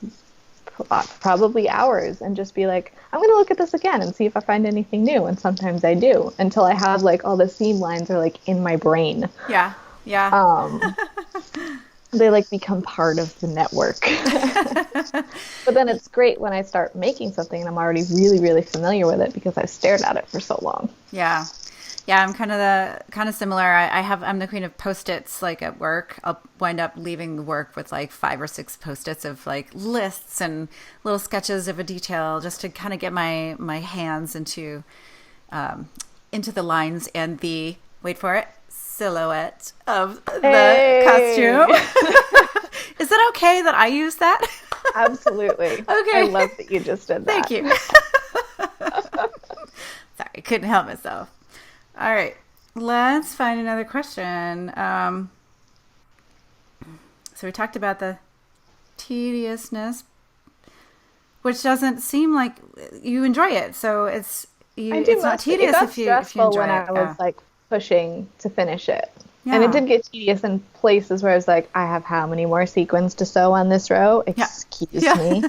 probably hours and just be like, I'm going to look at this again and see if I find anything new. And sometimes I do, until I have like all the seam lines are like in my brain. Yeah. Yeah. They like become part of the network. But then it's great when I start making something and I'm already really, really familiar with it because I've stared at it for so long. Yeah. Yeah, I'm kind of similar. I'm the queen of Post-its. Like at work, I'll wind up leaving work with like 5 or 6 Post-its of like lists and little sketches of a detail, just to kind of get my hands into the lines and the, wait for it, silhouette of the costume. Is it okay that I use that? Absolutely. Okay. I love that you just did that. Thank you. Sorry, couldn't help myself. All right, let's find another question. So we talked about the tediousness, which doesn't seem like you enjoy it. So it's not tedious if you enjoy when it. I was like pushing to finish it. Yeah. And it did get tedious in places where I was like, I have how many more sequins to sew on this row? Excuse me.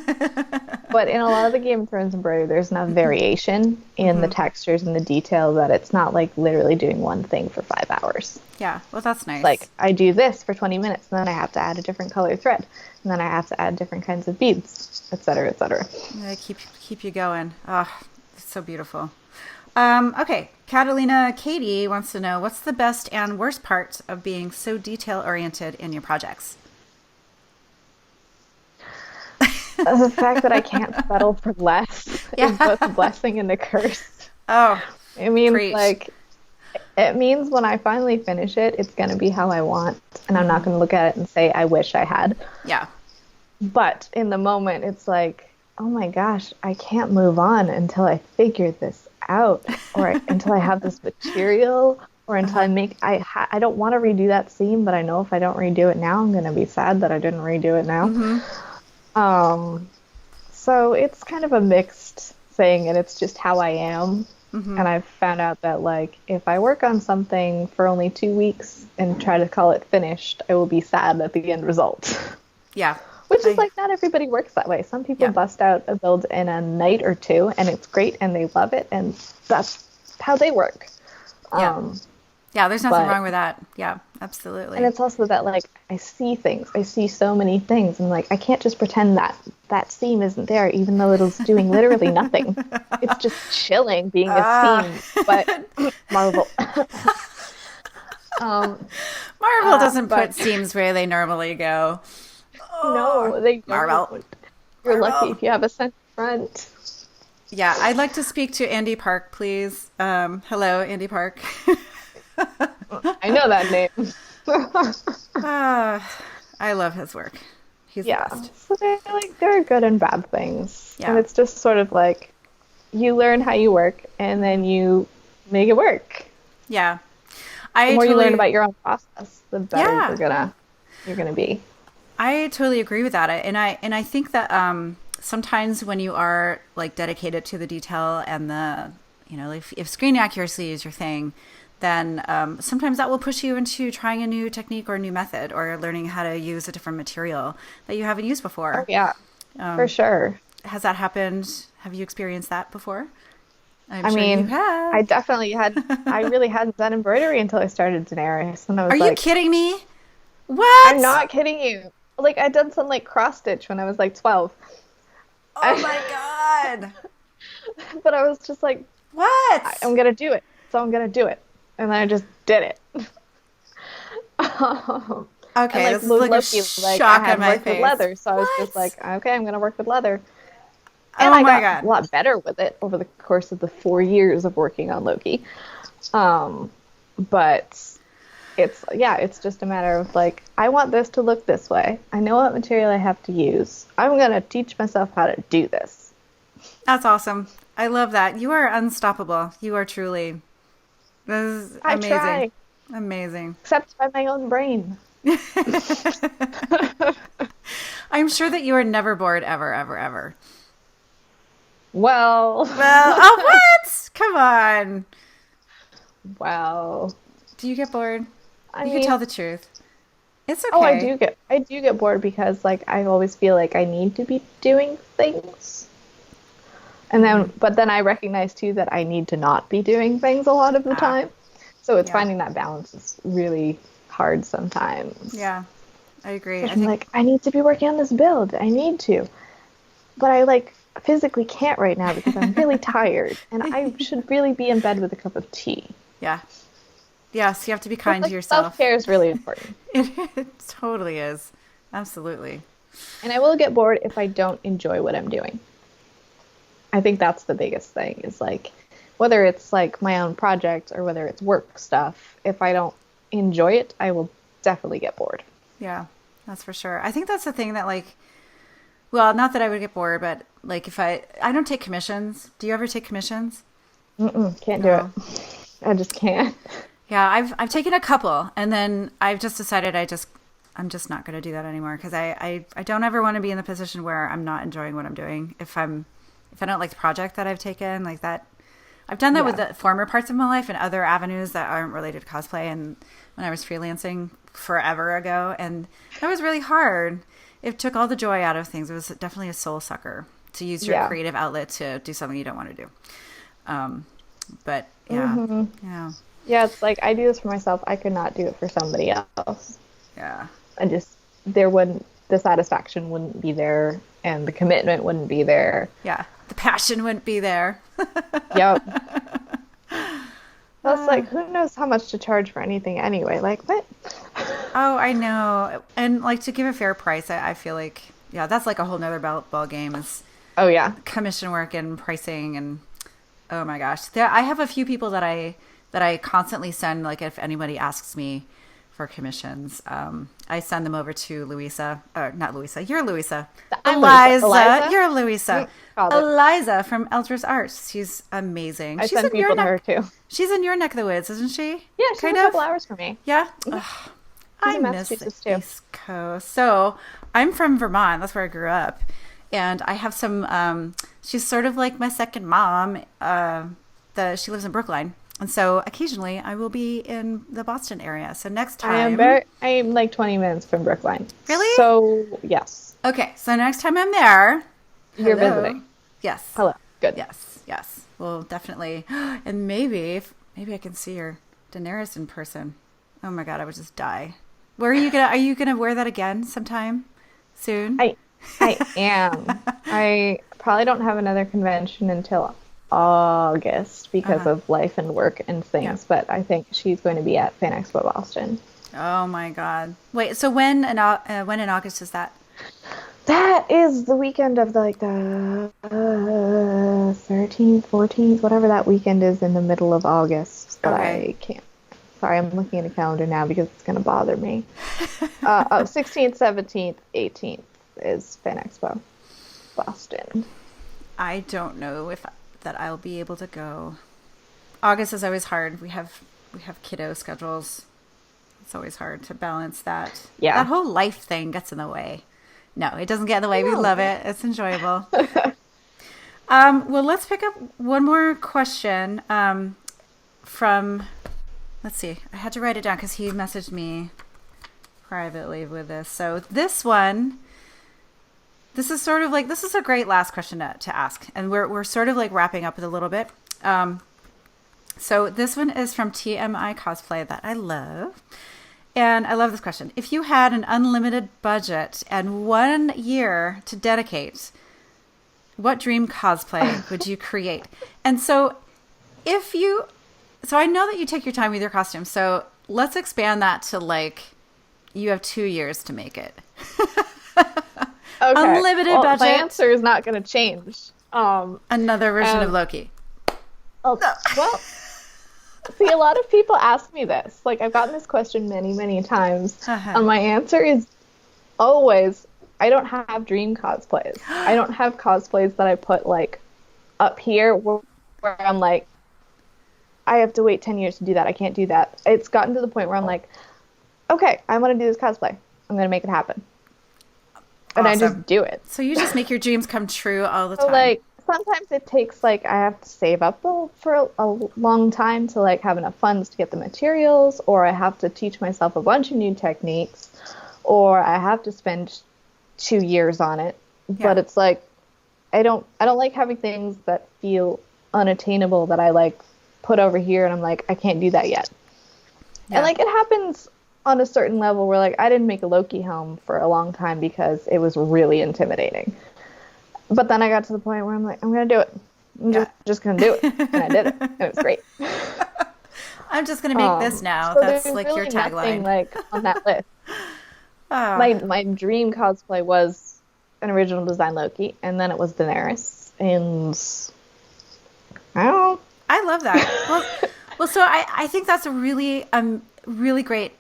But in a lot of the Game of Thrones embroidery, there's enough variation in the textures and the detail that it's not like literally doing one thing for 5 hours. Yeah, well, that's nice. Like, I do this for 20 minutes, and then I have to add a different color thread, and then I have to add different kinds of beads, et cetera, et cetera. They keep you going. Oh, it's so beautiful. Okay, Catalina Katie wants to know, what's the best and worst part of being so detail-oriented in your projects? The fact that I can't settle for less is both a blessing and a curse. Oh, it means preach. it means when I finally finish it, it's going to be how I want, and I'm not going to look at it and say, I wish I had. Yeah. But in the moment, it's like, oh my gosh, I can't move on until I figure this out, or until I have this material, or until I don't want to redo that seam, but I know if I don't redo it now, I'm going to be sad that I didn't redo it now. So it's kind of a mixed thing, and it's just how I am. And I've found out that like if I work on something for only 2 weeks and try to call it finished, I will be sad at the end result. Yeah. Which is like, not everybody works that way. Some people bust out a build in a night or two, and it's great, and they love it, and that's how they work. Yeah, there's nothing wrong with that. Yeah, absolutely. And it's also that, like, I see things. I see so many things, and, like, I can't just pretend that that seam isn't there, even though it is doing literally nothing. It's just chilling, being a seam. But Marvel. Marvel doesn't put seams where they normally go. No, they don't. Marvel. You're lucky if you have a center front. Yeah, I'd like to speak to Andy Park, please. Hello, Andy Park. I know that name. I love his work. He's the best. So there are good and bad things. Yeah. And it's just sort of like you learn how you work and then you make it work. Yeah. The more you learn about your own process, the better you're gonna be. I totally agree with that. And I think that sometimes when you are like dedicated to the detail and the, you know, if screen accuracy is your thing, then sometimes that will push you into trying a new technique or a new method, or learning how to use a different material that you haven't used before. Oh, yeah, for sure. Has that happened? Have you experienced that before? I mean, you have. I definitely had. I really hadn't done embroidery until I started Daenerys. And I was Are you kidding me? What? I'm not kidding you. Like, I'd done some like cross stitch when I was like 12. Oh my God. But I was just like, what? I'm going to do it. So I'm going to do it. And then I just did it. Okay, and, this is like Loki, a shock on my face. With leather, so I was just like, okay, I'm going to work with leather. Oh And I my got God. a lot better with it over the course of the 4 years of working on Loki. But it's just a matter of like, I want this to look this way. I know what material I have to use. I'm going to teach myself how to do this. That's awesome. I love that. You are unstoppable. You are truly. This is amazing. I try. Amazing. Except by my own brain. I'm sure that you are never bored ever, ever, ever. Well, oh, what? Come on. Wow. Do you get bored? I You mean, can tell the truth. It's okay. Oh, I do get bored because like I always feel like I need to be doing things. And then but then I recognize too that I need to not be doing things a lot of the time. So it's finding that balance is really hard sometimes. Yeah. I agree. I'm like, I need to be working on this build. I need to. But I like physically can't right now because I'm really tired and I should really be in bed with a cup of tea. Yeah. Yes, you have to be kind to Like, yourself. self-care is really important. It totally is. Absolutely. And I will get bored if I don't enjoy what I'm doing. I think that's the biggest thing is like, whether it's like my own project or whether it's work stuff, if I don't enjoy it, I will definitely get bored. Yeah, that's for sure. I think that's the thing that like, well, not that I would get bored, but like if I don't take commissions. Do you ever take commissions? Can't do it. I just can't. Yeah, I've taken a couple, and then I've just decided I'm just not going to do that anymore because I don't ever want to be in the position where I'm not enjoying what I'm doing. If I don't like the project that I've taken, like that, I've done that with the former parts of my life and other avenues that aren't related to cosplay. And when I was freelancing forever ago, and that was really hard. It took all the joy out of things. It was definitely a soul sucker to use your creative outlet to do something you don't want to do. But yeah, yeah. Yeah, it's like I do this for myself. I could not do it for somebody else. Yeah. The satisfaction wouldn't be there and the commitment wouldn't be there. Yeah. The passion wouldn't be there. Yep. That's like, who knows how much to charge for anything anyway? Like, what? Oh, I know. And like to give a fair price, I feel like, yeah, that's like a whole nother ball game is commission work and pricing. And oh my gosh, I have a few people that I constantly send, like if anybody asks me for commissions, I send them over to Luisa, or not Luisa, you're Luisa. Eliza, you're Luisa. Eliza from Eldris Arts. She's amazing. She's send people to her too. She's in your neck of the woods, isn't she? Yeah, she's a couple hours from me. Yeah? Mm-hmm. I miss the East Coast. So I'm from Vermont. That's where I grew up. And I have some, she's sort of like my second mom. She lives in Brookline. And so occasionally I will be in the Boston area. So next time. I am like 20 minutes from Brookline. Really? So, yes. Okay. So next time I'm there. You're visiting. Yes. Hello. Good. Yes. Yes. Well, definitely. And maybe I can see your Daenerys in person. Oh my God. I would just die. Are you going to wear that again sometime soon? I am. I probably don't have another convention until August because of life and work and things, but I think she's going to be at Fan Expo Boston. Oh my God! Wait, so when in August is that? That is the weekend of like the 13th, 14th, whatever that weekend is in the middle of August. But I can't. Sorry, I'm looking at a calendar now because it's going to bother me. 16th, 17th, 18th is Fan Expo Boston. I don't know that I'll be able to go. August is always hard. We have kiddo schedules. It's always hard to balance that. Yeah. That whole life thing gets in the way. No, it doesn't get in the way. We love it. It's enjoyable. Well, let's pick up one more question from, let's see. I had to write it down because he messaged me privately with this. So this one, this is sort of like, this is a great last question to ask. And we're sort of like wrapping up with a little bit. So this one is from TMI Cosplay that I love. And I love this question. If you had an unlimited budget and 1 year to dedicate, what dream cosplay would you create? And so so I know that you take your time with your costume. So let's expand that to like, you have 2 years to make it. Okay. Unlimited budget. My answer is not going to change. Another version of Loki. Oh, well, see, a lot of people ask me this. Like, I've gotten this question many, many times. And my answer is always, I don't have dream cosplays. I don't have cosplays that I put, like, up here where I'm like, I have to wait 10 years to do that. I can't do that. It's gotten to the point where I'm like, okay, I want to do this cosplay. I'm going to make it happen. And I just do it. So you just make your dreams come true all the time. So, like, sometimes it takes, like, I have to save up for a long time to, like, have enough funds to get the materials, or I have to teach myself a bunch of new techniques, or I have to spend 2 years on it. Yeah. But it's like, I don't like having things that feel unattainable that I, like, put over here and I'm like, I can't do that yet. Yeah. And, like, it happens on a certain level where, like, I didn't make a Loki helm for a long time because it was really intimidating. But then I got to the point where I'm like, I'm going to do it. I'm just going to do it. And I did it. And it was great. I'm just gonna make this now. So That's there's like really your tagline. nothing like on that list. Oh, My dream cosplay was an original design Loki, and then it was Daenerys, and I don't know. I love that. Well, so I think that's a really great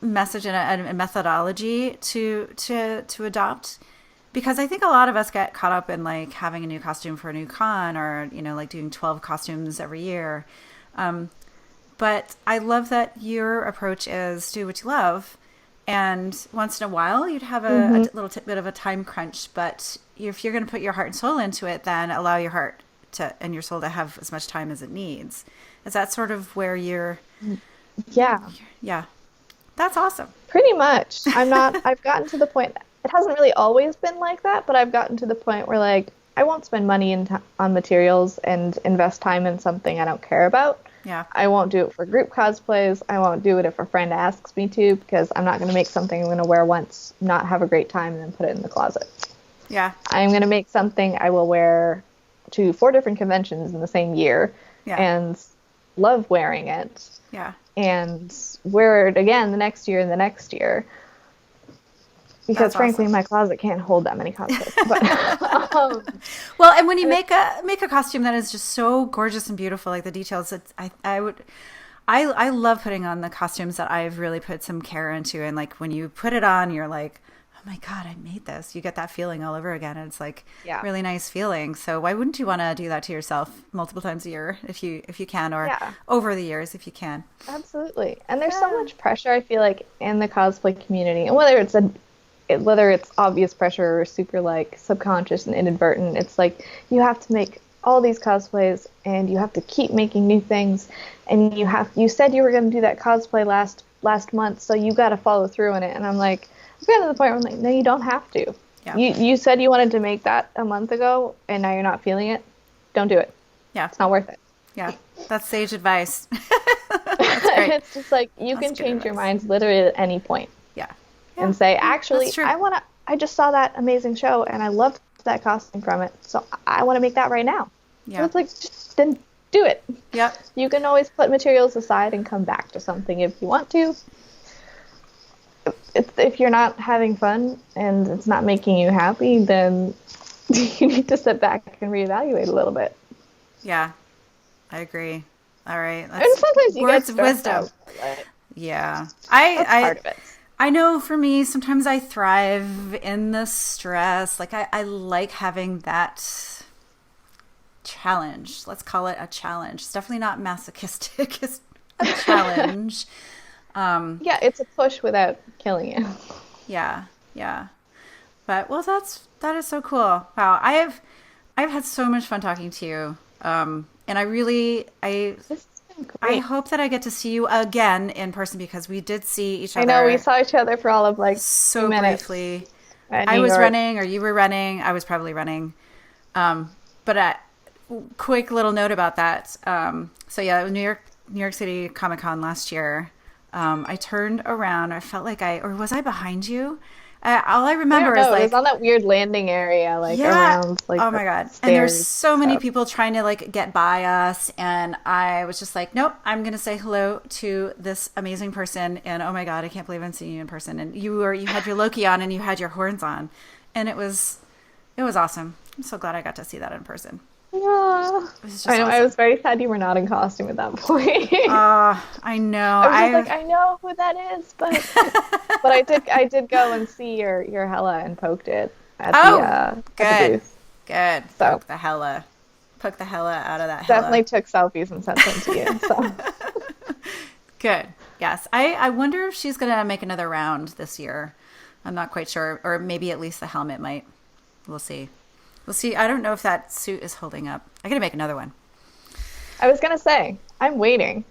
message and a methodology to adopt, because I think a lot of us get caught up in like having a new costume for a new con, or like doing 12 costumes every year. But I love that your approach is do what you love, and once in a while you'd have a little bit of a time crunch, but if you're going to put your heart and soul into it, then allow your heart and your soul to have as much time as it needs. Is that sort of where you're? Yeah. That's awesome. Pretty much. I've gotten to the point, it hasn't really always been like that, but I've gotten to the point where like, I won't spend money on materials and invest time in something I don't care about. Yeah. I won't do it for group cosplays. I won't do it if a friend asks me to, because I'm not going to make something I'm going to wear once, not have a great time, and then put it in the closet. Yeah. I'm going to make something I will wear to 4 different conventions in the same year, and love wearing it. Yeah. And wear it again the next year and the next year. Because frankly, my closet can't hold that many cosplays. But, well, and when you make a costume that is just so gorgeous and beautiful, like the details, I love putting on the costumes that I've really put some care into, and like when you put it on, you're like, oh my God, I made this. You get that feeling all over again, and it's like really nice feeling. So why wouldn't you want to do that to yourself multiple times a year if you can, or over the years if you can? Absolutely. And there's so much pressure, I feel like, in the cosplay community, and whether it's obvious pressure or super like subconscious and inadvertent, it's like you have to make all these cosplays and you have to keep making new things, and you said you were going to do that cosplay last month, so you got to follow through on it. And I'm like, I've gotten to the point where I'm like, no, you don't have to. Yeah. You said you wanted to make that a month ago, and now you're not feeling it. Don't do it. Yeah. It's not worth it. Yeah. That's sage advice. That's great. It's just like you can change your minds literally at any point. Yeah. And say, actually, I just saw that amazing show and I loved that costume from it, so I want to make that right now. Yeah. So it's like, just then do it. Yep. You can always put materials aside and come back to something if you want to. If you're not having fun and it's not making you happy, then you need to sit back and reevaluate a little bit. Yeah, I agree. All right. And sometimes you words get of wisdom. Out, yeah. That's part of it. I know for me, sometimes I thrive in the stress. Like I like having that challenge. Let's call it a challenge. It's definitely not masochistic. It's a challenge. Yeah, it's a push without killing you. Yeah. But that is so cool. Wow, I've had so much fun talking to you. And I hope that I get to see you again in person, because we did see each other. I know, we saw each other for all of like so 2 minutes briefly. I was running, or you were running. I was probably running. But a quick little note about that. So yeah, New York City Comic Con last year. I turned around. I felt like or was I behind you? All I remember is like, it was on that weird landing area, like around like. Oh my God! Stairs, and there's so many people trying to like get by us, and I was just like, nope, I'm gonna say hello to this amazing person. And oh my God, I can't believe I'm seeing you in person. And you had your Loki on, and you had your horns on, and it was awesome. I'm so glad I got to see that in person. Yeah. I know. Awesome. I was very sad you were not in costume at that point. I know. I was I know who that is, but I did go and see your Hella and poked it at the booth. Good. So poke the Hella out of that. Definitely took selfies and sent them to you. So good. Yes. I wonder if she's gonna make another round this year. I'm not quite sure, or maybe at least the helmet might. We'll see. I don't know if that suit is holding up. I gotta make another one. I was gonna say, I'm waiting.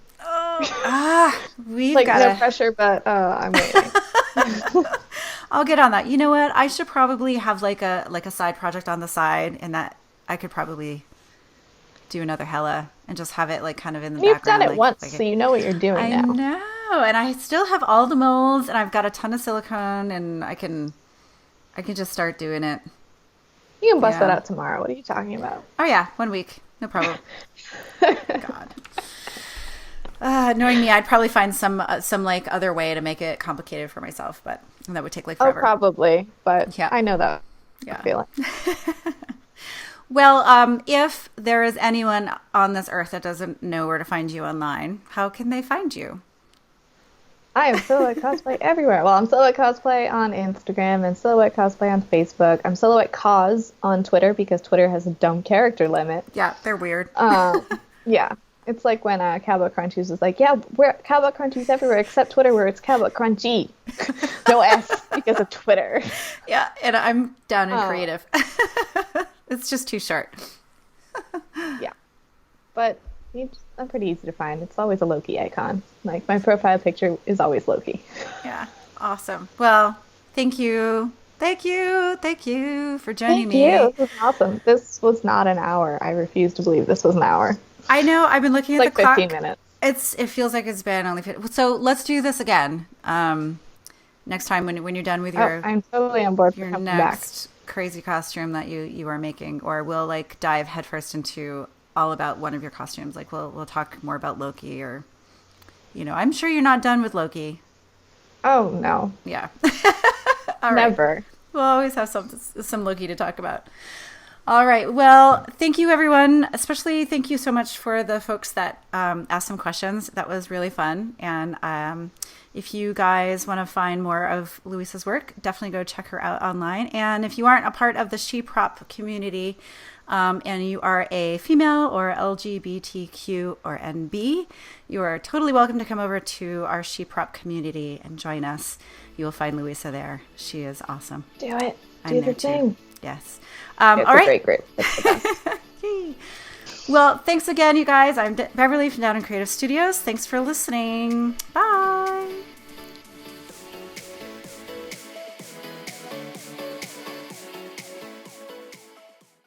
We've like gotta... no pressure, but I'm waiting. I'll get on that. You know what? I should probably have like a side project on the side, and that I could probably do another Hella and just have it like kind of in the background. You've done it once, so you know what you're doing now. I know, and I still have all the molds, and I've got a ton of silicone, and I can just start doing it. You can bust that out tomorrow. What are you talking about? Oh yeah, 1 week, no problem. God. Knowing me, I'd probably find some like other way to make it complicated for myself, but that would take like Oh, forever. probably, but Yeah. I know that Yeah. feeling. Well, if there is anyone on this earth that doesn't know where to find you online, how can they find you? I am Silhouette Cosplay everywhere. Well, I'm Silhouette Cosplay on Instagram and Silhouette Cosplay on Facebook. I'm Silhouette Cos on Twitter because Twitter has a dumb character limit. Yeah, they're weird. Yeah. It's like when Cowboy Crunchies was like, yeah, we're Cowboy Crunchies everywhere except Twitter where it's Cowboy Crunchy. No S because of Twitter. Yeah, and I'm down in creative. It's just too short. Yeah. But I'm pretty easy to find. It's always a Loki icon. Like, my profile picture is always Loki. Yeah, awesome. Well, thank you. Thank you for joining me. Thank you. This was awesome. This was not an hour. I refuse to believe this was an hour. I know. I've been looking at Like the clock. 15 minutes. It feels like it's been only 15. So let's do this again. Next time when you're done with your I'm totally on board for your coming next crazy costume that you are making, or we'll like dive headfirst into all about one of your costumes. Like we'll talk more about Loki, or I'm sure you're not done with Loki. Oh, no. Yeah. All right. Never. We'll always have some Loki to talk about. All right. Well, thank you, everyone. Especially thank you so much for the folks that asked some questions. That was really fun. And if you guys want to find more of Luisa's work, definitely go check her out online. And if you aren't a part of the SheProp community, and you are a female or LGBTQ or NB, you are totally welcome to come over to our SheProp community and join us. You will find Luisa there. She is awesome. Do it. I'm Do there the thing. too. Yes. It's all right. great. It's the best. Yay. Well, thanks again, you guys. I'm Beverly from Down in Creative Studios. Thanks for listening. Bye.